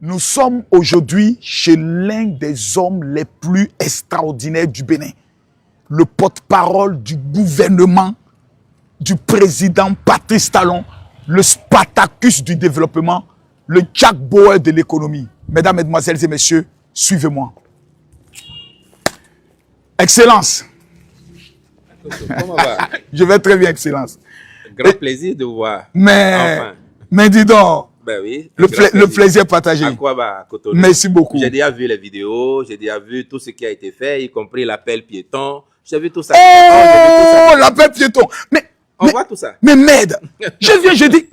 Nous sommes aujourd'hui chez l'un des hommes les plus extraordinaires du Bénin. Le porte-parole du gouvernement, du président Patrice Talon, le Spartacus du développement, le Jack Bauer de l'économie. Mesdames, Mesdemoiselles et Messieurs, suivez-moi. Excellence. Comment va? Je vais très bien, Excellence. Grand plaisir de vous voir. Mais dis donc, ben oui, le plaisir partagé. À quoi va Cotonou? Merci beaucoup. J'ai déjà vu les vidéos, j'ai déjà vu tout ce qui a été fait, y compris l'appel piéton. J'ai vu tout ça. Oh, l'appel piéton. On voit tout ça. Mais merde, je dis,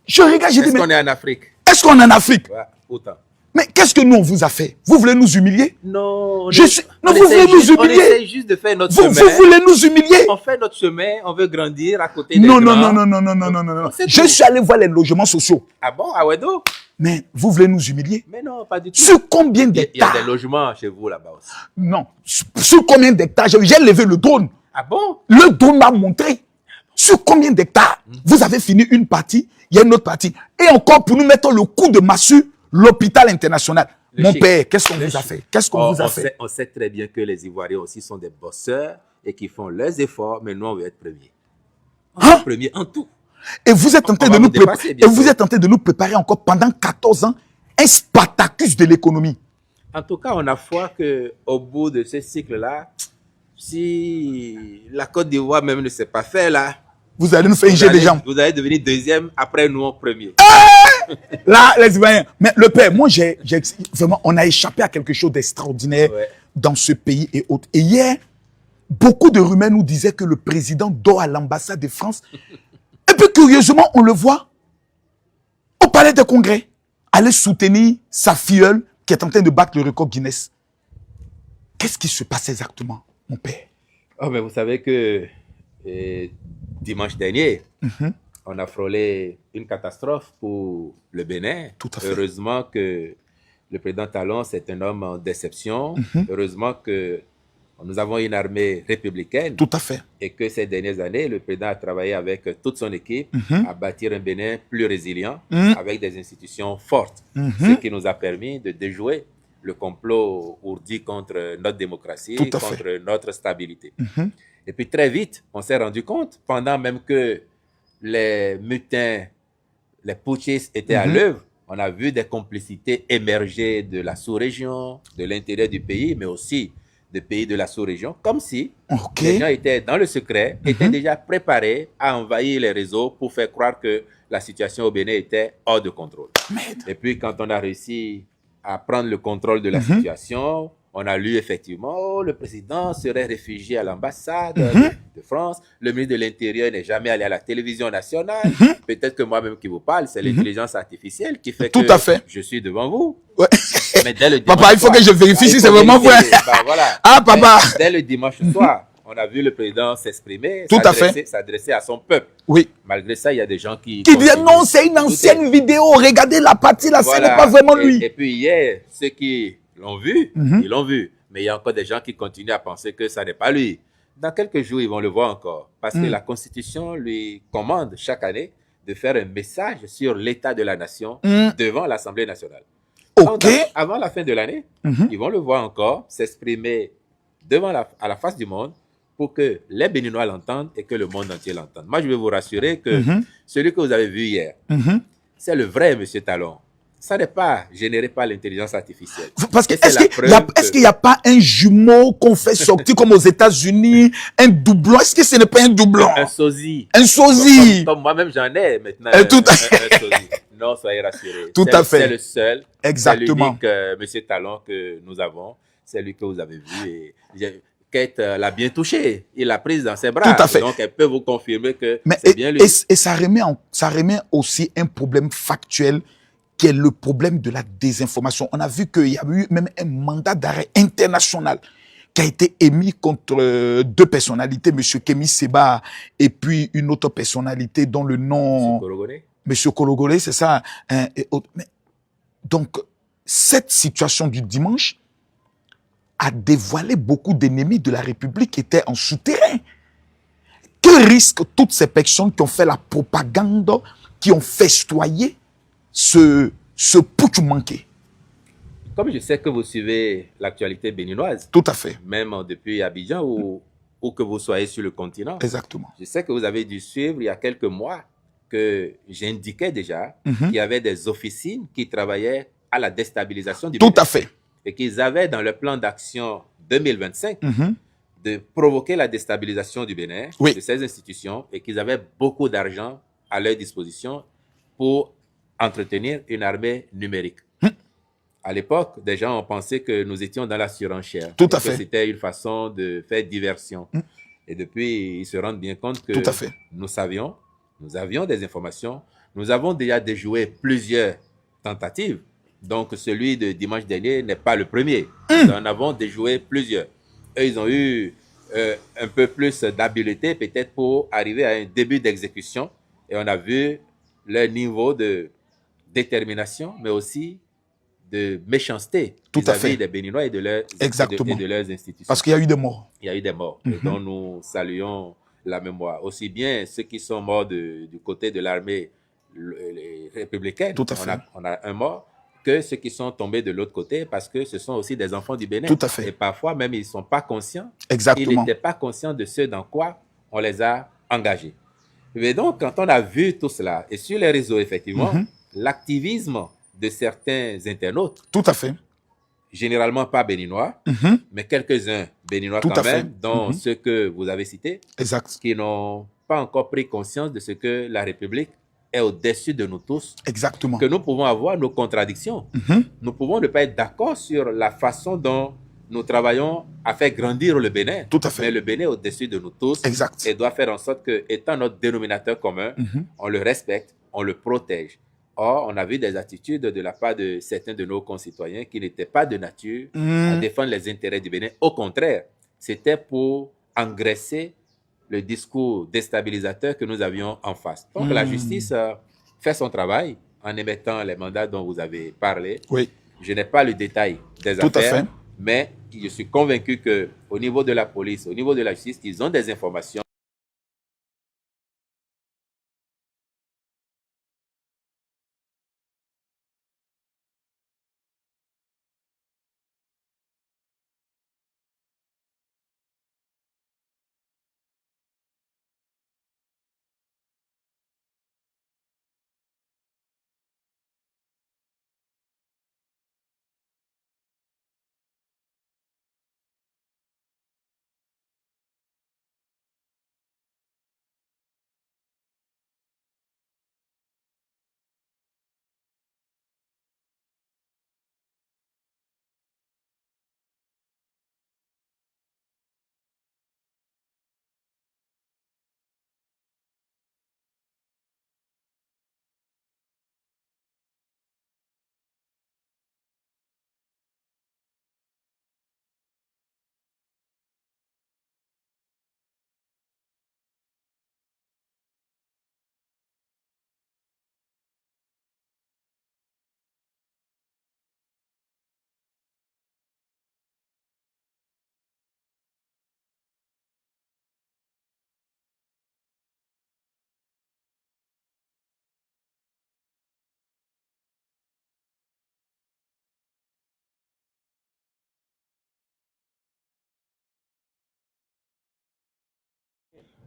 je regarde, je dis, Est-ce qu'on est en Afrique? Est-ce qu'on est en Afrique? Ouais, autant. Mais qu'est-ce que nous on vous a fait? Vous voulez nous humilier? Non, vous voulez nous humilier? On essaie juste de faire notre chemin. Vous voulez nous humilier? On fait notre chemin, on veut grandir à côté des non, grands. Non. Je suis allé voir les logements sociaux. Ah bon, à Wedo? Mais vous voulez nous humilier? Mais non, pas du tout. Sur combien d'hectares? Il y a des logements chez vous là-bas aussi. Non. Sur combien d'hectares? J'ai levé le drone. Ah bon? Le drone m'a montré. Sur combien d'hectares? Vous avez fini une partie, il y a une autre partie. Et encore pour nous mettre le coup de massue, l'hôpital international. Mon père, qu'est-ce qu'on vous a fait? Qu'est-ce qu'on vous a fait? On sait très bien que les Ivoiriens aussi sont des bosseurs et qui font leurs efforts, mais nous, on veut être premiers. Premiers en tout. Et vous êtes tenté de nous préparer. Et vous êtes tenté de nous préparer encore pendant 14 ans un Spartacus de l'économie. En tout cas, on a foi qu'au bout de ce cycle-là, si la Côte d'Ivoire même ne s'est pas fait là, vous allez nous faire injecter des jambes. Vous allez devenir deuxième, après nous en premier. Là, les Ivoiriens. Mais le père, moi, vraiment, on a échappé à quelque chose d'extraordinaire dans ce pays et autres. Et hier, beaucoup de rumeurs nous disaient que le président dort à l'ambassade de France. Et puis, curieusement, on le voit au palais des congrès, aller soutenir sa filleule qui est en train de battre le record Guinness. Qu'est-ce qui se passe exactement, mon père? Oh, mais vous savez que dimanche dernier, on a frôlé une catastrophe pour le Bénin. Tout à fait. Heureusement que le président Talon, c'est un homme en déception. Heureusement que nous avons une armée républicaine. Tout à fait. Et que ces dernières années, le président a travaillé avec toute son équipe à bâtir un Bénin plus résilient, avec des institutions fortes. Ce qui nous a permis de déjouer le complot ourdi contre notre démocratie, contre notre stabilité. Et puis très vite, on s'est rendu compte, pendant même que les mutins, les putschistes étaient à l'œuvre, on a vu des complicités émerger de la sous-région, de l'intérieur du pays, mais aussi des pays de la sous-région, comme si les gens étaient dans le secret, étaient déjà préparés à envahir les réseaux pour faire croire que la situation au Bénin était hors de contrôle. Et puis quand on a réussi à prendre le contrôle de la situation, on a lu effectivement, le président serait réfugié à l'ambassade de France, le ministre de l'Intérieur n'est jamais allé à la télévision nationale, peut-être que moi-même qui vous parle, c'est l'intelligence artificielle qui fait que je suis devant vous. Ouais. Mais dès le papa, il faut que je vérifie si c'est vraiment vrai. Voilà. Ah, papa. Dès le dimanche soir, on a vu le président s'exprimer, s'adresser à son peuple. Oui. Malgré ça, il y a des gens qui disent non, c'est une ancienne vidéo, regardez la partie là, ce n'est pas vraiment lui. Et puis hier, ceux qui l'ont vu, ils l'ont vu. Mais il y a encore des gens qui continuent à penser que ça n'est pas lui. Dans quelques jours, ils vont le voir encore. Parce que la Constitution lui commande chaque année de faire un message sur l'état de la nation devant l'Assemblée nationale. Avant la fin de l'année, ils vont le voir encore s'exprimer à la face du monde pour que les Béninois l'entendent et que le monde entier l'entende. Moi, je vais vous rassurer que celui que vous avez vu hier, c'est le vrai M. Talon. Ça n'est pas généré par l'intelligence artificielle. Parce que est-ce qu'il n'y a pas un jumeau qu'on fait sortir comme aux États-Unis, un doublon? Est-ce que ce n'est pas un doublon? Un sosie. Un sosie. Comme moi-même, j'en ai maintenant. Un sosie. Non, soyez rassurés. Tout à fait. C'est le seul. Exactement. C'est l'unique M. Talon que nous avons. C'est lui que vous avez vu. Et Kate l'a bien touché. Il l'a prise dans ses bras. Tout à fait. Donc, elle peut vous confirmer que c'est bien lui. Et ça remet aussi un problème factuel qui est le problème de la désinformation. On a vu qu'il y a eu même un mandat d'arrêt international qui a été émis contre deux personnalités, M. Kémy Séba et puis une autre personnalité dont le nom... M. Kologolé, c'est ça. Donc, cette situation du dimanche a dévoilé beaucoup d'ennemis de la République qui étaient en souterrain. Que risquent toutes ces personnes qui ont fait la propagande, qui ont festoyé ce ce putsch manqué. Comme je sais que vous suivez l'actualité béninoise, Tout à fait. même depuis Abidjan ou que vous soyez sur le continent, Exactement. je sais que vous avez dû suivre il y a quelques mois que j'indiquais déjà qu'il y avait des officines qui travaillaient à la déstabilisation du Bénin. Tout à fait. Et qu'ils avaient dans le plan d'action 2025 de provoquer la déstabilisation du Bénin, de ces institutions, et qu'ils avaient beaucoup d'argent à leur disposition pour entretenir une armée numérique. À l'époque, des gens ont pensé que nous étions dans la surenchère. Tout à fait. Que c'était une façon de faire diversion. Et depuis, ils se rendent bien compte que nous savions, nous avions des informations, nous avons déjà déjoué plusieurs tentatives. Donc, celui de dimanche dernier n'est pas le premier. Nous en avons déjoué plusieurs. Eux, ils ont eu un peu plus d'habileté peut-être pour arriver à un début d'exécution. Et on a vu leur niveau de détermination, mais aussi de méchanceté vis-à-vis des Béninois et de leurs institutions. Parce qu'il y a eu des morts. Il y a eu des morts, dont nous saluons la mémoire. Aussi bien ceux qui sont morts du côté de l'armée républicaine, Tout à fait. On a un mort, que ceux qui sont tombés de l'autre côté, parce que ce sont aussi des enfants du Bénin. Tout à fait. Et parfois, même, ils ne sont pas conscients. Exactement. Ils n'étaient pas conscients de ce dans quoi on les a engagés. Mais donc, quand on a vu tout cela, et sur les réseaux, effectivement, l'activisme de certains internautes, tout à fait, généralement pas béninois, mais quelques-uns béninois tout quand même, dont ceux que vous avez cités, qui n'ont pas encore pris conscience de ce que la République est au-dessus de nous tous. Exactement. Que nous pouvons avoir nos contradictions. Nous pouvons ne pas être d'accord sur la façon dont nous travaillons à faire grandir le Bénin. Tout à fait. Mais le Bénin est au-dessus de nous tous. Exact. Et doit faire en sorte que, étant notre dénominateur commun, on le respecte, on le protège. Or, on a vu des attitudes de la part de certains de nos concitoyens qui n'étaient pas de nature à défendre les intérêts du Bénin. Au contraire, c'était pour engraisser le discours déstabilisateur que nous avions en face. Donc, la justice fait son travail en émettant les mandats dont vous avez parlé. Oui. Je n'ai pas le détail des Tout affaires, à fait. mais je suis convaincu qu'au niveau de la police, au niveau de la justice, ils ont des informations.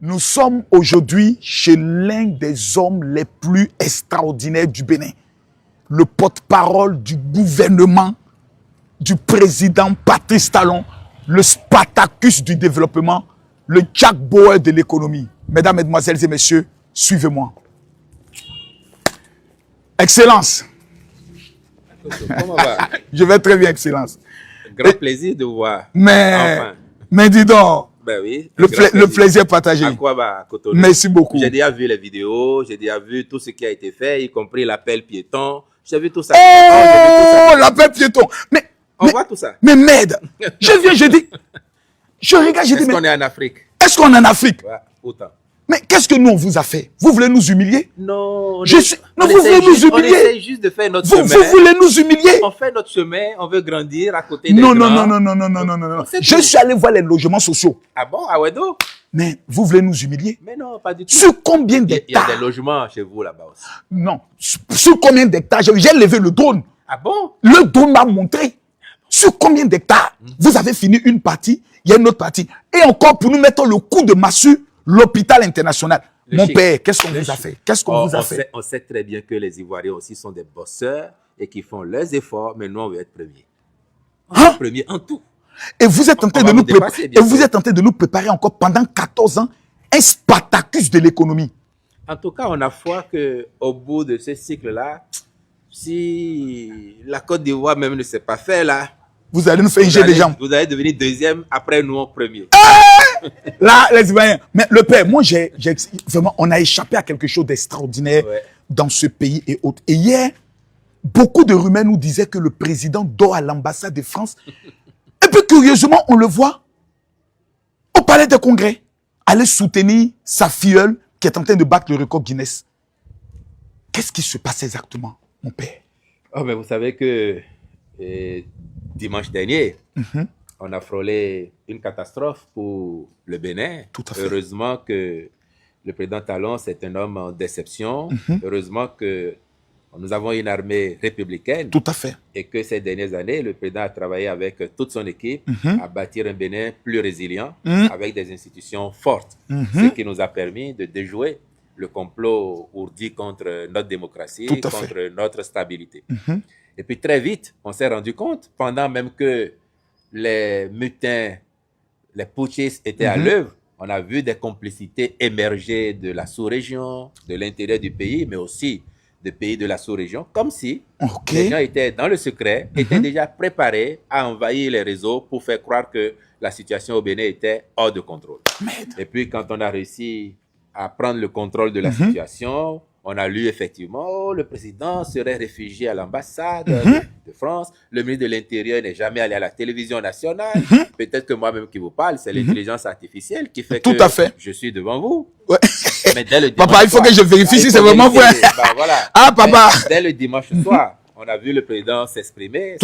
Nous sommes aujourd'hui chez l'un des hommes les plus extraordinaires du Bénin. Le porte-parole du gouvernement, du président Patrice Talon, le Spartacus du développement, le Jack Bauer de l'économie. Mesdames, Mesdemoiselles et Messieurs, suivez-moi. Excellence. Comment va? Je vais très bien, Excellence. Grand plaisir de vous voir. Mais dis donc. Ben oui, le plaisir partagé. À quoi va Cotonou? Merci beaucoup. J'ai déjà vu les vidéos, j'ai déjà vu tout ce qui a été fait, y compris l'appel piéton. J'ai vu tout ça. Oh, l'appel piéton. On voit tout ça. Mais merde. Je viens, je dis. Je regarde, je dis. Est-ce qu'on est en Afrique? Est-ce qu'on est en Afrique? Ouais, autant. Mais qu'est-ce que nous on vous a fait? Vous voulez nous humilier? Non. Vous voulez nous humilier? On essaie juste de faire notre chemin. Vous voulez nous humilier? On fait notre chemin, on veut grandir à côté des non. grands. Non. Je suis allé voir les logements sociaux. Ah bon, à Wedo? Mais vous voulez nous humilier? Mais non, pas du tout. Sur combien Il y a d'hectares? des logements chez vous là-bas aussi. Non. Sur combien d'hectares? J'ai levé le drone. Ah bon? Le drone m'a montré. Sur combien d'hectares? Vous avez fini une partie, il y a une autre partie. Et encore pour nous mettre le coup de massue, l'hôpital international. Mon père, qu'est-ce qu'on vous a fait? Qu'est-ce qu'on vous a fait? On sait très bien que les Ivoiriens aussi sont des bosseurs et qui font leurs efforts, mais nous, on veut être premiers. Premiers en tout. Et vous êtes tenté de nous préparer. Et vous êtes tenté de nous préparer encore pendant 14 ans un Spartacus de l'économie. En tout cas, on a foi qu'au bout de ce cycle-là, si la Côte d'Ivoire même ne s'est pas fait là, vous allez nous faire injecter des jambes. Vous allez devenir deuxième, après nous en premier. Là, les Ivoiriens. Mais le père, moi, vraiment, on a échappé à quelque chose d'extraordinaire dans ce pays et autres. Et hier, beaucoup de rumeurs nous disaient que le président dort à l'ambassade de France. Et puis, curieusement, on le voit au palais des congrès, aller soutenir sa filleule qui est en train de battre le record Guinness. Qu'est-ce qui se passe exactement, mon père? Oh, mais vous savez que dimanche dernier, on a frôlé une catastrophe pour le Bénin. Tout à fait. Heureusement que le président Talon, c'est un homme en déception. Heureusement que nous avons une armée républicaine. Tout à fait. Et que ces dernières années, le président a travaillé avec toute son équipe à bâtir un Bénin plus résilient, avec des institutions fortes. Ce qui nous a permis de déjouer le complot ourdi contre notre démocratie, contre notre stabilité. Et puis très vite, on s'est rendu compte, pendant même que les mutins, les putschistes étaient à l'œuvre, on a vu des complicités émerger de la sous-région, de l'intérieur du pays, mais aussi des pays de la sous-région, comme si les gens étaient dans le secret, étaient déjà préparés à envahir les réseaux pour faire croire que la situation au Bénin était hors de contrôle. Et puis quand on a réussi à prendre le contrôle de la situation, on a lu effectivement, le président serait réfugié à l'ambassade de France, le ministre de l'Intérieur n'est jamais allé à la télévision nationale, peut-être que moi-même qui vous parle, c'est l'intelligence artificielle qui fait que je suis devant vous. Ouais. Mais dès le papa, il faut que je vérifie si c'est vraiment vrai. Voilà. Ah, papa. Dès le dimanche soir, on a vu le président s'exprimer,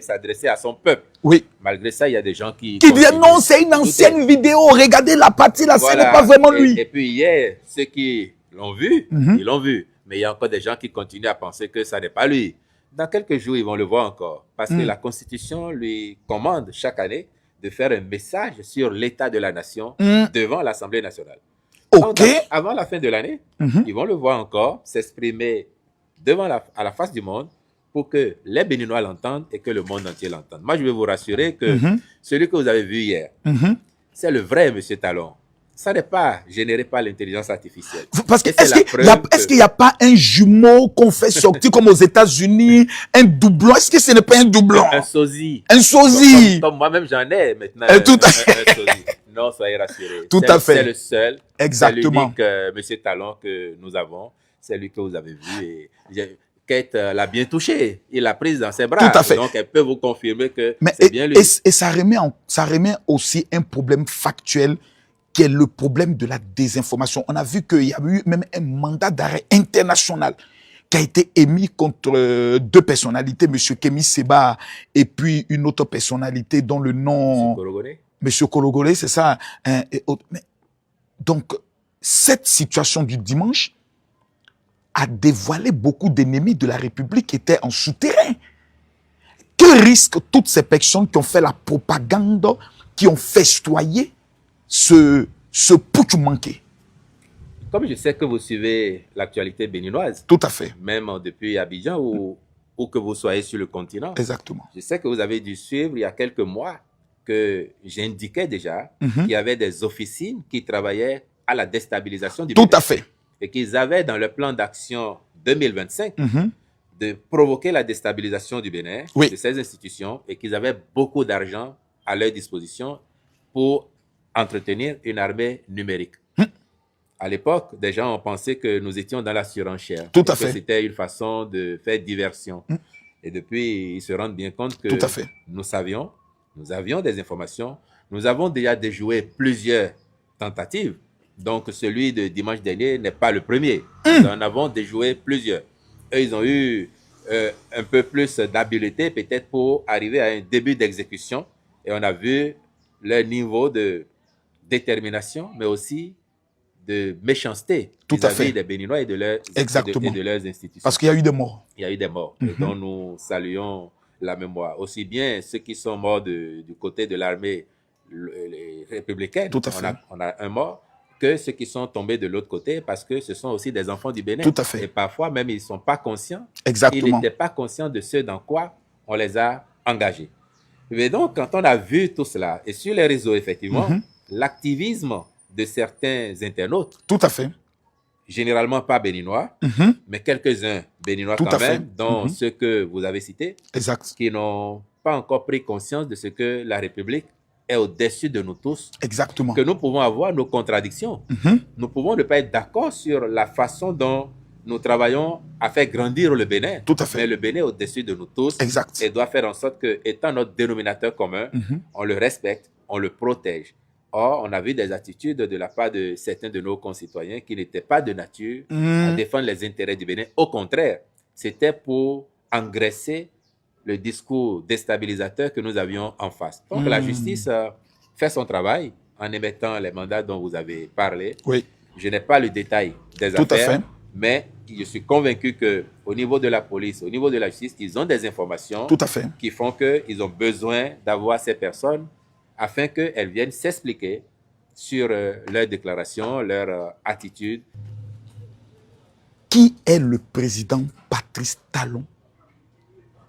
s'adresser à son peuple. Oui. Malgré ça, il y a des gens qui disent non, c'est une ancienne vidéo, regardez la partie là, ce n'est pas vraiment lui. Et puis hier, ceux qui l'ont vu, ils l'ont vu. Mais il y a encore des gens qui continuent à penser que ça n'est pas lui. Dans quelques jours, ils vont le voir encore. Parce que la Constitution lui commande chaque année de faire un message sur l'état de la nation devant l'Assemblée nationale. Donc, avant la fin de l'année, ils vont le voir encore s'exprimer à la face du monde pour que les Béninois l'entendent et que le monde entier l'entende. Moi, je vais vous rassurer que celui que vous avez vu hier, c'est le vrai M. Talon. Ça n'est pas généré par l'intelligence artificielle. Parce que est-ce qu'il n'y a pas un jumeau qu'on fait sortir comme aux États-Unis, un doublon? Est-ce que ce n'est pas un doublon? Un sosie. Un sosie. Comme moi-même, j'en ai maintenant. Tout à fait. Un sosie. Non, soyez rassurés. Tout à fait. C'est le seul. Exactement. C'est l'unique M. Talon que nous avons. C'est lui que vous avez vu. Et Kate l'a bien touché. Il l'a prise dans ses bras. Tout à fait. Donc, elle peut vous confirmer que c'est bien lui. Et ça remet aussi un problème factuel qui est le problème de la désinformation. On a vu qu'il y a eu même un mandat d'arrêt international qui a été émis contre deux personnalités, M. Kémy Seba et puis une autre personnalité dont le nom... M. Kologolé, c'est ça. Donc, cette situation du dimanche a dévoilé beaucoup d'ennemis de la République qui étaient en souterrain. Que risquent toutes ces personnes qui ont fait la propagande, qui ont festoyé ce putsch manqué? Comme je sais que vous suivez l'actualité béninoise. Tout à fait. Même depuis Abidjan ou que vous soyez sur le continent. Exactement. Je sais que vous avez dû suivre il y a quelques mois que j'indiquais déjà qu'il y avait des officines qui travaillaient à la déstabilisation du Bénin. Tout à fait. Et qu'ils avaient dans le plan d'action 2025 de provoquer la déstabilisation du Bénin, de ces institutions, et qu'ils avaient beaucoup d'argent à leur disposition pour entretenir une armée numérique. À l'époque, des gens ont pensé que nous étions dans la surenchère. Tout à fait. Que c'était une façon de faire diversion. Et depuis, ils se rendent bien compte que nous avions des informations. Nous avons déjà déjoué plusieurs tentatives. Donc, celui de dimanche dernier n'est pas le premier. Nous en avons déjoué plusieurs. Eux, ils ont eu un peu plus d'habileté, peut-être, pour arriver à un début d'exécution. Et on a vu leur niveau de détermination, mais aussi de méchanceté Tout à fait. vis-à-vis des Béninois et de leurs, Exactement. et de leurs institutions. Parce qu'il y a eu des morts. Il y a eu des morts, et dont nous saluons la mémoire. Aussi bien ceux qui sont morts du côté de l'armée républicaine, Tout à fait. On a un mort, que ceux qui sont tombés de l'autre côté, parce que ce sont aussi des enfants du Bénin. Tout à fait. Et parfois même, ils ne sont pas conscients. Exactement. Ils n'étaient pas conscients de ce dans quoi on les a engagés. Mais donc, quand on a vu tout cela, et sur les réseaux, effectivement, l'activisme de certains internautes, tout à fait, généralement pas béninois, mais quelques-uns béninois tout quand à fait. même, dont ceux que vous avez cités, exact, qui n'ont pas encore pris conscience de ce que la République est au-dessus de nous tous. Exactement. Que nous pouvons avoir nos contradictions. Nous pouvons ne pas être d'accord sur la façon dont nous travaillons à faire grandir le Bénin. Tout à fait. Mais le Bénin est au-dessus de nous tous. Exact. Et doit faire en sorte que, étant notre dénominateur commun, on le respecte, on le protège. Or, on a vu des attitudes de la part de certains de nos concitoyens qui n'étaient pas de nature à défendre les intérêts du Bénin. Au contraire, c'était pour engraisser le discours déstabilisateur que nous avions en face. Donc, la justice fait son travail en émettant les mandats dont vous avez parlé. Oui. Je n'ai pas le détail des Tout affaires, à fait. mais je suis convaincu qu'au niveau de la police, au niveau de la justice, ils ont des informations Tout à fait. qui font qu'ils ont besoin d'avoir ces personnes afin qu'elles viennent s'expliquer sur leurs déclarations, leur attitude. Qui est le président Patrice Talon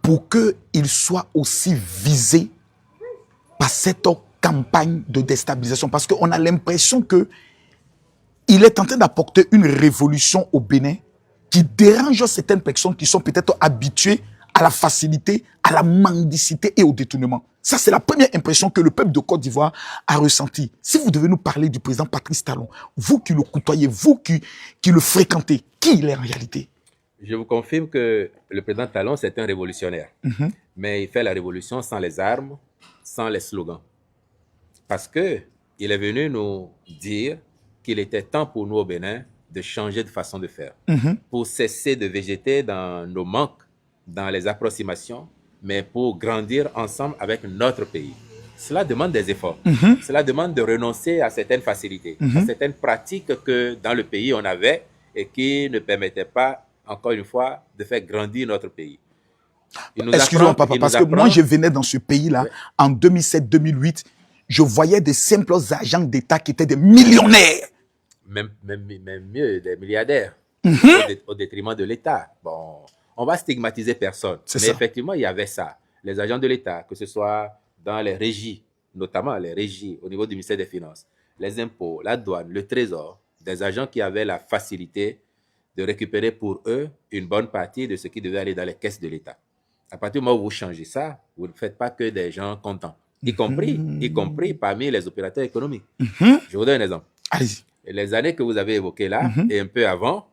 pour qu'il soit aussi visé par cette campagne de déstabilisation? Parce qu'on a l'impression qu'il est en train d'apporter une révolution au Bénin qui dérange certaines personnes qui sont peut-être habituées à la facilité, à la mendicité et au détournement. Ça, c'est la première impression que le peuple de Côte d'Ivoire a ressentie. Si vous devez nous parler du président Patrice Talon, vous qui le côtoyez, vous qui le fréquentez, qui il est en réalité? Je vous confirme que le président Talon, c'est un révolutionnaire. Mais il fait la révolution sans les armes, sans les slogans. Parce qu'il est venu nous dire qu'il était temps pour nous au Bénin de changer de façon de faire. Pour cesser de végéter dans nos manques, dans les approximations, mais pour grandir ensemble avec notre pays. Cela demande des efforts. Cela demande de renoncer à certaines facilités, à certaines pratiques que dans le pays on avait et qui ne permettaient pas, encore une fois, de faire grandir notre pays. Excusez-moi, papa, parce que moi, je venais dans ce pays-là en 2007-2008. Je voyais des simples agents d'État qui étaient des millionnaires. Même mieux, des milliardaires, au détriment de l'État. Bon, on va stigmatiser personne. Mais effectivement, il y avait ça. Les agents de l'État, que ce soit dans les régies, notamment les régies au niveau du ministère des Finances, les impôts, la douane, le trésor, des agents qui avaient la facilité de récupérer pour eux une bonne partie de ce qui devait aller dans les caisses de l'État. À partir du moment où vous changez ça, vous ne faites pas que des gens contents, y compris parmi les opérateurs économiques. Je vous donne un exemple. Allez-y. Les années que vous avez évoquées là, et un peu avant,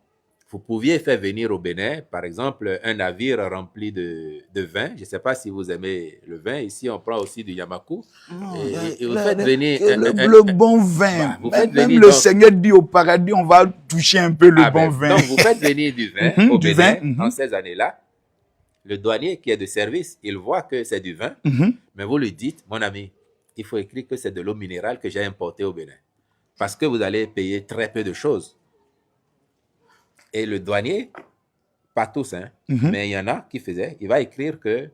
vous pouviez faire venir au Bénin, par exemple, un navire rempli de vin. Je ne sais pas si vous aimez le vin. Ici, on prend aussi du Yamakou. Et vous faites venir... Le bon vin. Vous faites Même venir, le donc, Seigneur dit au paradis, on va toucher un peu le bon vin. Donc, vous faites venir du vin au Bénin en ces années-là. Le douanier qui est de service, il voit que c'est du vin. Mais vous lui dites, mon ami, il faut écrire que c'est de l'eau minérale que j'ai importée au Bénin. Parce que vous allez payer très peu de choses. Et le douanier, pas tous, hein, mais il y en a qui faisaient, il va écrire que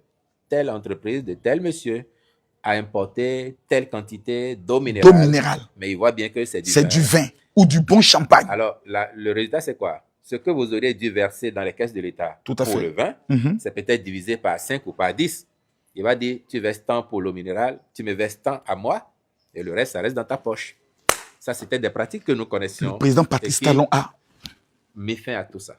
telle entreprise de tel monsieur a importé telle quantité d'eau minérale. D'eau minérale. Mais il voit bien que c'est du vin. C'est du vin ou du bon champagne. Alors, le résultat, c'est quoi? Ce que vous auriez dû verser dans les caisses de l'État pour le vin, c'est peut-être divisé par 5 ou par 10. Il va dire, tu verses tant pour l'eau minérale, tu me verses tant à moi, et le reste, ça reste dans ta poche. Ça, c'était des pratiques que nous connaissions. Le président Patrice Talon a mis fin à tout ça.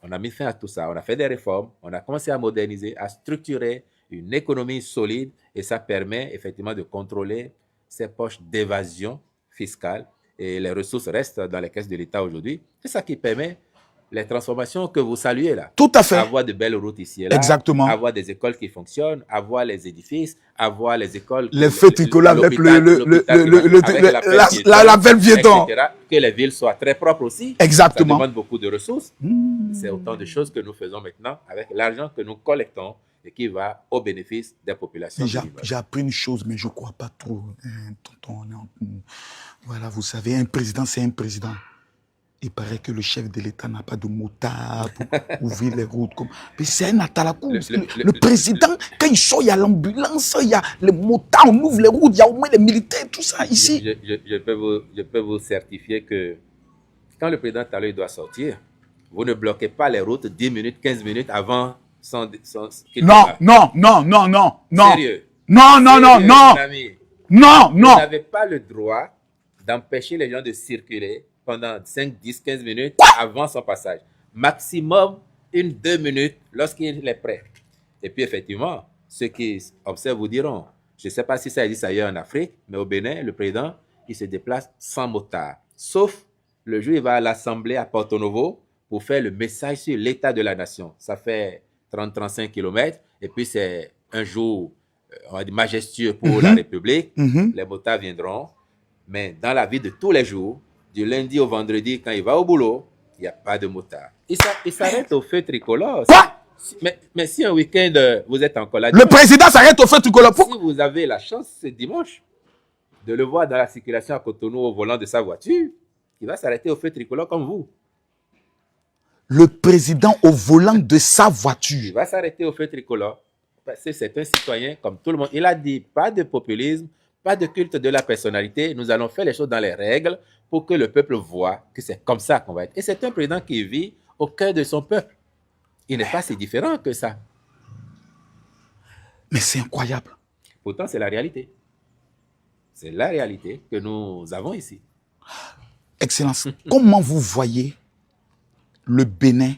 On a mis fin à tout ça. On a fait des réformes. On a commencé à moderniser, à structurer une économie solide. Et ça permet effectivement de contrôler ces poches d'évasion fiscale. Et les ressources restent dans les caisses de l'État aujourd'hui. C'est ça qui permet les transformations que vous saluez là. Tout à fait. Avoir de belles routes ici et là. Exactement. Avoir des écoles qui fonctionnent. Avoir les édifices. Avoir les écoles. Les feux tricolores avec la belle piéton. Que les villes soient très propres aussi. Exactement. Ça demande beaucoup de ressources. C'est autant de choses que nous faisons maintenant avec l'argent que nous collectons, et qui va au bénéfice des populations. J'ai appris une chose, mais je ne crois pas trop. Tonton, voilà, vous savez, un président, c'est un président. Il paraît que le chef de l'État n'a pas de motard pour ouvrir les routes. Mais c'est un atalakou. Le président, quand il sort, il y a l'ambulance, il y a les motards, on ouvre les routes, il y a au moins les militaires, tout ça ici. Je peux vous certifier que quand le président Talon doit sortir, vous ne bloquez pas les routes 10 minutes, 15 minutes avant qu'il non. Sérieux. Non. Vous n'avez pas le droit d'empêcher les gens de circuler pendant 5, 10, 15 minutes avant son passage. Maximum 1-2 minutes lorsqu'il est prêt. Et puis effectivement, ceux qui observent vous diront, je ne sais pas si ça existe ailleurs en Afrique, mais au Bénin, le président, il se déplace sans motard. Sauf le jour où il va à l'Assemblée à Porto Novo pour faire le message sur l'état de la nation. Ça fait 30-35 km. Et puis c'est un jour on va dire, majestueux pour la République. Les motards viendront. Mais dans la vie de tous les jours, du lundi au vendredi, quand il va au boulot, il n'y a pas de motard. Il s'arrête au feu tricolore. Mais si un week-end, vous êtes encore là... Le président s'arrête au feu tricolore. Si vous avez la chance, ce dimanche, de le voir dans la circulation à Cotonou au volant de sa voiture, il va s'arrêter au feu tricolore comme vous. Le président au volant de sa voiture. Il va s'arrêter au feu tricolore parce que c'est un citoyen comme tout le monde. Il a dit pas de populisme, pas de culte de la personnalité. Nous allons faire les choses dans les règles pour que le peuple voit que c'est comme ça qu'on va être. Et c'est un président qui vit au cœur de son peuple. Il n'est pas si différent que ça. Mais c'est incroyable. Pourtant, c'est la réalité. C'est la réalité que nous avons ici. Excellence, comment vous voyez le Bénin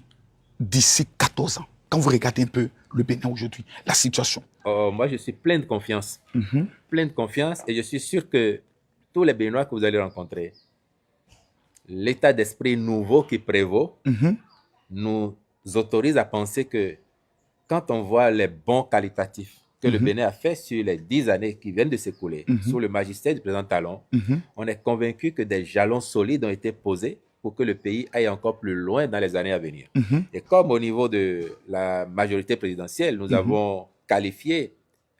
d'ici 14 ans? Quand vous regardez un peu le Bénin aujourd'hui, la situation. Moi, je suis plein de confiance. Plein de confiance et je suis sûr que tous les Béninois que vous allez rencontrer, l'état d'esprit nouveau qui prévaut nous autorise à penser que quand on voit les bons qualitatifs que le Bénin a fait sur les 10 années qui viennent de s'écouler, sous le magistère du président Talon, on est convaincu que des jalons solides ont été posés pour que le pays aille encore plus loin dans les années à venir. Et comme au niveau de la majorité présidentielle, nous avons qualifié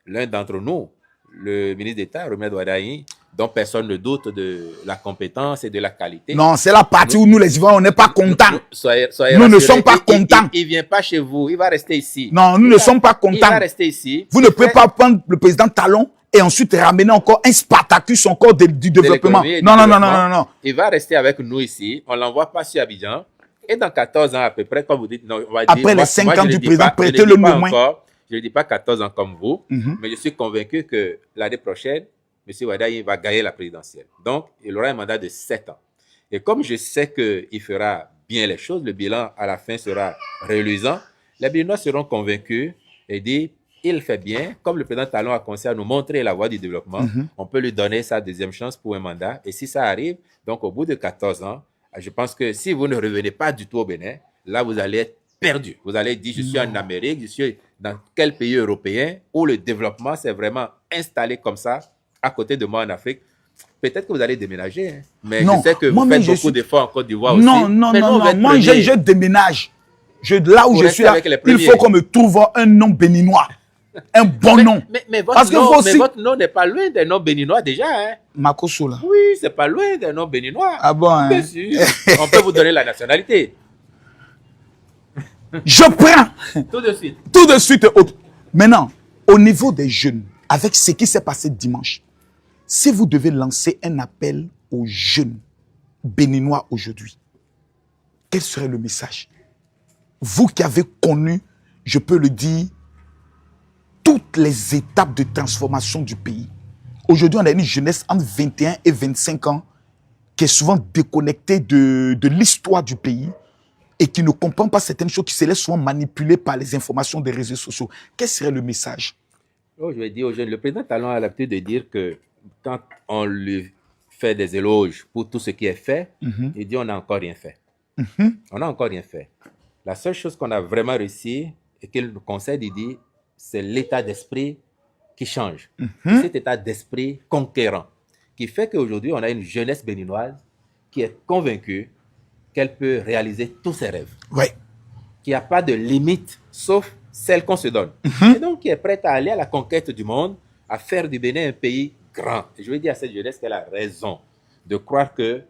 l'un d'entre nous, le ministre d'État, Romuald Wardani, dont personne ne doute de la compétence et de la qualité. Non, c'est la partie où nous, les Ivoiriens, on n'est pas contents. Soyez nous ne sommes pas contents. Il ne vient pas chez vous, il va rester ici. Non, nous ne sommes pas contents. Il va rester ici. Vous ne pouvez pas prendre le président Talon et ensuite ramener encore un Spartacus encore du développement. Non. Il va rester avec nous ici. On ne l'envoie pas sur Abidjan. Et dans 14 ans à peu près, comme vous dites, non, on va après dire, les 5 ans du président, prêtez-le nous moins. Je ne dis pas 14 ans comme vous, mais je suis convaincu que l'année prochaine, M. Wardani va gagner la présidentielle. Donc, il aura un mandat de 7 ans. Et comme je sais qu'il fera bien les choses, le bilan à la fin sera reluisant, les Béninois seront convaincus et disent, il fait bien, comme le président Talon a commencé à nous montrer la voie du développement, on peut lui donner sa deuxième chance pour un mandat. Et si ça arrive, donc au bout de 14 ans, je pense que si vous ne revenez pas du tout au Bénin, là, vous allez être perdu. Vous allez dire, je suis en Amérique, je suis dans quel pays européen où le développement s'est vraiment installé comme ça, à côté de moi en Afrique. Peut-être que vous allez déménager, hein. Mais je sais que vous faites beaucoup d'efforts en Côte d'Ivoire aussi. Non. Moi, je déménage. Là où je suis là, il faut qu'on me trouve un nom béninois. Un bon nom. Mais votre nom n'est pas loin des noms béninois déjà. Hein? Makosso, là. Oui, c'est pas loin des noms béninois. Ah bon, hein? Bien sûr. On peut vous donner la nationalité. Je prends. Tout de suite. Tout de suite. Maintenant, au niveau des jeunes, avec ce qui s'est passé dimanche, si vous devez lancer un appel aux jeunes béninois aujourd'hui, quel serait le message? Vous qui avez connu, je peux le dire, toutes les étapes de transformation du pays. Aujourd'hui, on a une jeunesse entre 21 et 25 ans qui est souvent déconnectée de l'histoire du pays et qui ne comprend pas certaines choses, qui se laisse souvent manipuler par les informations des réseaux sociaux. Quel serait le message? Je vais dire aux jeunes, le président Talon a l'habitude de dire que quand on lui fait des éloges pour tout ce qui est fait, il dit on n'a encore rien fait. On n'a encore rien fait. La seule chose qu'on a vraiment réussi et qu'il nous conseille, il dit, c'est l'état d'esprit qui change. Cet état d'esprit conquérant qui fait qu'aujourd'hui, on a une jeunesse béninoise qui est convaincue qu'elle peut réaliser tous ses rêves. Ouais. Qu'il n'y a pas de limite, sauf celle qu'on se donne. Et donc, qui est prête à aller à la conquête du monde, à faire du Bénin un pays grand. Et je veux dire à cette jeunesse qu'elle a raison de croire qu'il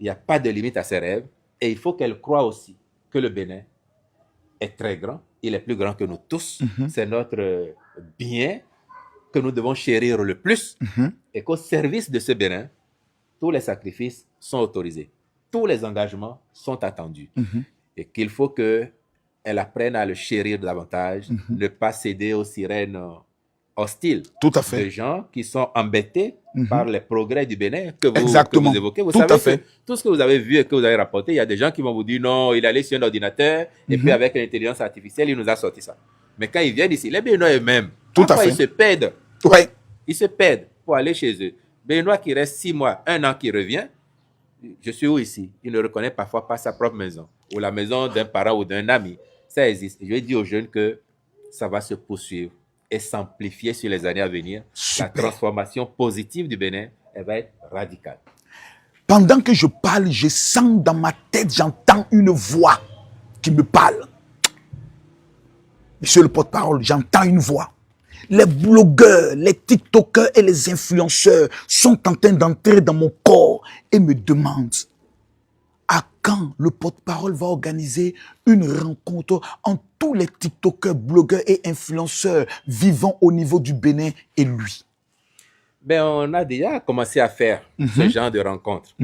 n'y a pas de limite à ses rêves. Et il faut qu'elle croie aussi que le Bénin est très grand. Il est plus grand que nous tous. C'est notre bien que nous devons chérir le plus. Et qu'au service de ce Bénin, tous les sacrifices sont autorisés. Tous les engagements sont attendus. Et qu'il faut qu'elle apprenne à le chérir davantage, ne pas céder aux sirènes hostiles. Tout à fait. De gens qui sont embêtés par les progrès du Bénin que vous évoquez. Vous Tout savez à fait. que tout ce que vous avez vu et que vous avez rapporté, il y a des gens qui vont vous dire non, il allait sur un ordinateur et puis avec l'intelligence artificielle, il nous a sorti ça. Mais quand ils viennent ici, les Béninois eux-mêmes, parfois ils se perdent. Ouais. Ils se perdent pour aller chez eux. Béninois qui reste 6 mois, 1 an qui revient, je suis où ici? Il ne reconnaît parfois pas sa propre maison ou la maison d'un parent ou d'un ami. Ça existe. Je vais dire aux jeunes que ça va se poursuivre et s'amplifier sur les années à venir. Super. La transformation positive du Bénin, elle va être radicale. Pendant que je parle, je sens dans ma tête, j'entends une voix qui me parle. Monsieur le porte-parole, j'entends une voix. Les blogueurs, les TikTokers et les influenceurs sont en train d'entrer dans mon corps et me demandent à quand le porte-parole va organiser une rencontre entre tous les TikTokers, blogueurs et influenceurs vivant au niveau du Bénin et lui. Ben, on a déjà commencé à faire ce genre de rencontres.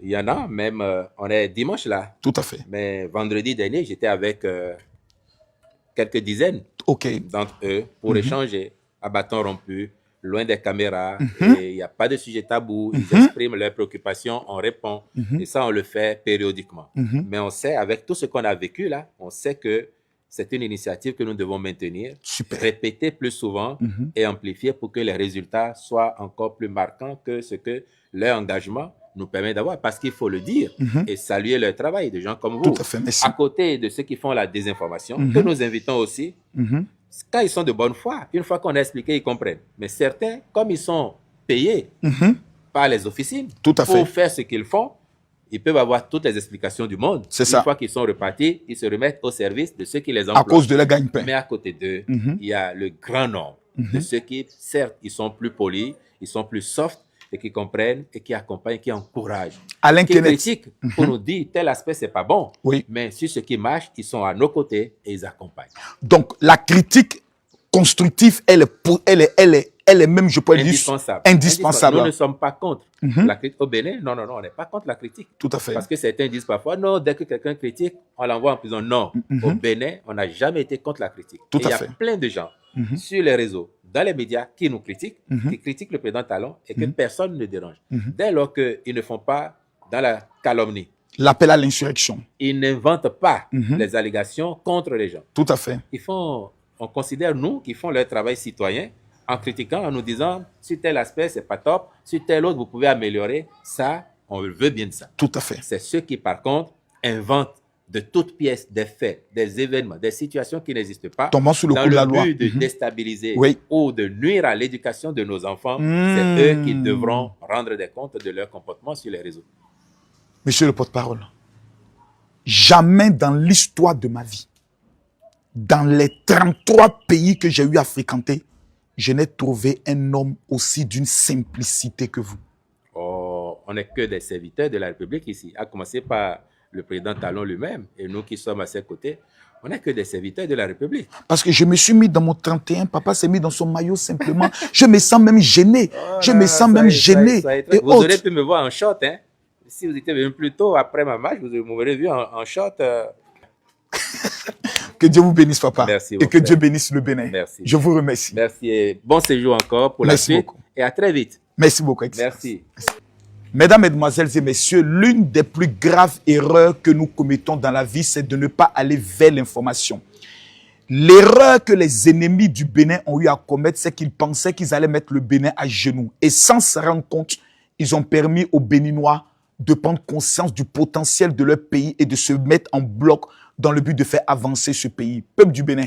Il y en a, même, on est dimanche là. Tout à fait. Mais vendredi dernier, j'étais avec quelques dizaines d'entre eux pour échanger à bâton rompu, loin des caméras. Et il n'y a pas de sujet tabou. Ils expriment leurs préoccupations, on répond. Et ça, on le fait périodiquement. Mais on sait, avec tout ce qu'on a vécu là, on sait que c'est une initiative que nous devons maintenir, répéter plus souvent et amplifier pour que les résultats soient encore plus marquants que ce que leur engagement nous permet d'avoir. Parce qu'il faut le dire et saluer leur travail, de gens comme vous. Tout à fait, merci. À côté de ceux qui font la désinformation, que nous invitons aussi, quand ils sont de bonne foi, une fois qu'on a expliqué, ils comprennent. Mais certains, comme ils sont payés par les officines pour faire ce qu'ils font, ils peuvent avoir toutes les explications du monde. C'est ça. Une fois qu'ils sont repartis, ils se remettent au service de ceux qui les emploient. À cause de la gagne-pain. Mais à côté d'eux, il y a le grand nombre de ceux qui, certes, ils sont plus polis, ils sont plus soft, et qui comprennent, et qui accompagnent, qui encouragent. Alain qui critiquent pour nous dire tel aspect, c'est pas bon. Oui. Mais sur ce qui marche, ils sont à nos côtés et ils accompagnent. Donc, la critique constructive, elle est même, je pourrais dire, indispensable. Nous ne sommes pas contre la critique. Au Bénin, non, on n'est pas contre la critique. Tout à fait. Parce que certains disent parfois, non, dès que quelqu'un critique, on l'envoie en prison. Non, au Bénin, on n'a jamais été contre la critique. Tout à fait. Il y a plein de gens sur les réseaux, dans les médias, qui nous critiquent, qui critiquent le président Talon et que personne ne dérange. Dès lors qu'ils ne font pas dans la calomnie, l'appel à l'insurrection, ils n'inventent pas les allégations contre les gens. Tout à fait. On considère, nous, qui font leur travail citoyen, en critiquant, en nous disant, sur tel aspect, c'est pas top, sur tel autre, vous pouvez améliorer. Ça, on veut bien de ça. Tout à fait. C'est ceux qui, par contre, inventent de toutes pièces des faits, des événements, des situations qui n'existent pas, tombant sous le dans coup de la le loi. but de déstabiliser Oui. ou de nuire à l'éducation de nos enfants. C'est eux qui devront rendre des comptes de leur comportement sur les réseaux. Monsieur le porte-parole, jamais dans l'histoire de ma vie, dans les 33 pays que j'ai eu à fréquenter, je n'ai trouvé un homme aussi d'une simplicité que vous. Oh, on n'est que des serviteurs de la République ici, à commencer par le président Talon lui-même, et nous qui sommes à ses côtés, on n'est que des serviteurs de la République. Parce que je me suis mis dans mon 31, papa s'est mis dans son maillot simplement. Je me sens même gêné. Je me sens même gêné. Vous aurez pu me voir en short, hein. Si vous étiez venu plus tôt après ma match, vous m'aurez vu en short. Que Dieu vous bénisse, papa. Merci, et que frère. Dieu bénisse le Bénin. Merci. Je vous remercie. Merci et bon séjour encore pour Merci la suite. beaucoup. Et à très vite. Merci beaucoup. Excellence. Merci. Mesdames, Mesdemoiselles et Messieurs, l'une des plus graves erreurs que nous commettons dans la vie, c'est de ne pas aller vers l'information. L'erreur que les ennemis du Bénin ont eu à commettre, c'est qu'ils pensaient qu'ils allaient mettre le Bénin à genoux. Et sans se rendre compte, ils ont permis aux Béninois de prendre conscience du potentiel de leur pays et de se mettre en bloc dans le but de faire avancer ce pays. Peuple du Bénin,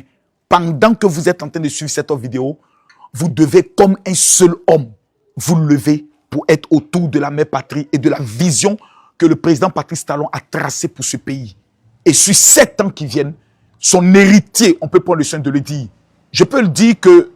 pendant que vous êtes en train de suivre cette vidéo, vous devez, comme un seul homme, vous lever pour être autour de la mère patrie et de la vision que le président Patrice Talon a tracée pour ce pays. Et sur 7 ans qui viennent, son héritier, on peut prendre le soin de le dire. Je peux le dire que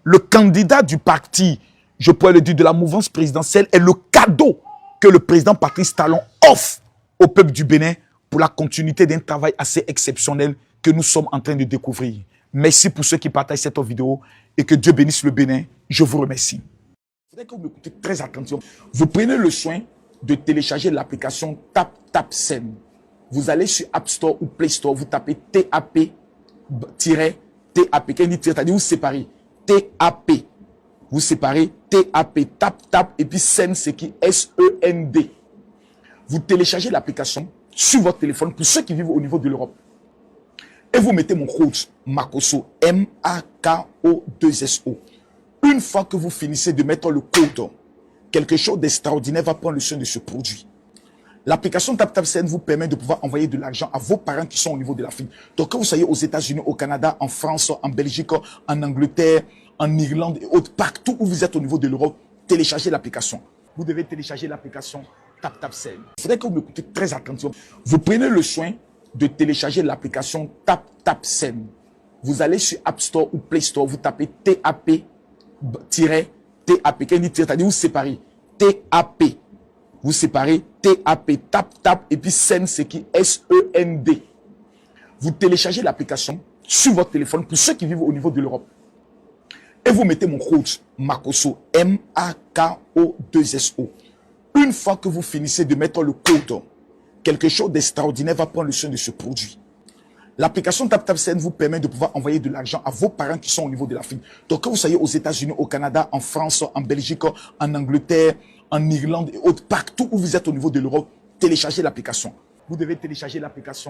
le candidat du parti, je pourrais le dire, de la mouvance présidentielle est le cadeau que le président Patrice Talon offre au peuple du Bénin pour la continuité d'un travail assez exceptionnel que nous sommes en train de découvrir. Merci pour ceux qui partagent cette vidéo et que Dieu bénisse le Bénin. Je vous remercie. Il faudrait que vous m'écoutez très attentivement. Vous prenez le soin de télécharger l'application TapTapSend. Vous allez sur App Store ou Play Store, vous tapez TAP-TAP. Quand il dit c'est-à-dire vous séparez TAP. Vous séparez TAP, tap, et puis SEND, c'est qui S-E-N-D. Vous téléchargez l'application sur votre téléphone pour ceux qui vivent au niveau de l'Europe. Et vous mettez mon code MAKOSO, M-A-K-O-2-S-O. Une fois que vous finissez de mettre le code, quelque chose d'extraordinaire va prendre le soin de ce produit. L'application TapTapSend vous permet de pouvoir envoyer de l'argent à vos parents qui sont au niveau de l'Afrique. Donc, que vous soyez aux États-Unis, au Canada, en France, en Belgique, en Angleterre, en Irlande et autres, partout où vous êtes au niveau de l'Europe, téléchargez l'application. Vous devez télécharger l'application TapTapSend. Il faudrait que vous m'écoutez très attentivement. Vous prenez le soin de télécharger l'application TapTapSend. Vous allez sur App Store ou Play Store, vous tapez TAP-TAP. Quand il dit c'est-à-dire vous séparez TAP. Vous séparez TAP, tap, et puis SEND, c'est qui S-E-N-D. Vous téléchargez l'application sur votre téléphone pour ceux qui vivent au niveau de l'Europe. Et vous mettez mon code MAKOSO, M-A-K-O-2-S-O. Une fois que vous finissez de mettre le code, quelque chose d'extraordinaire va prendre le soin de ce produit. L'application TapTapSend vous permet de pouvoir envoyer de l'argent à vos parents qui sont au niveau de l'Afrique. Donc, que vous soyez aux États-Unis, au Canada, en France, en Belgique, en Angleterre, en Irlande et autres, partout où vous êtes au niveau de l'Europe, téléchargez l'application. Vous devez télécharger l'application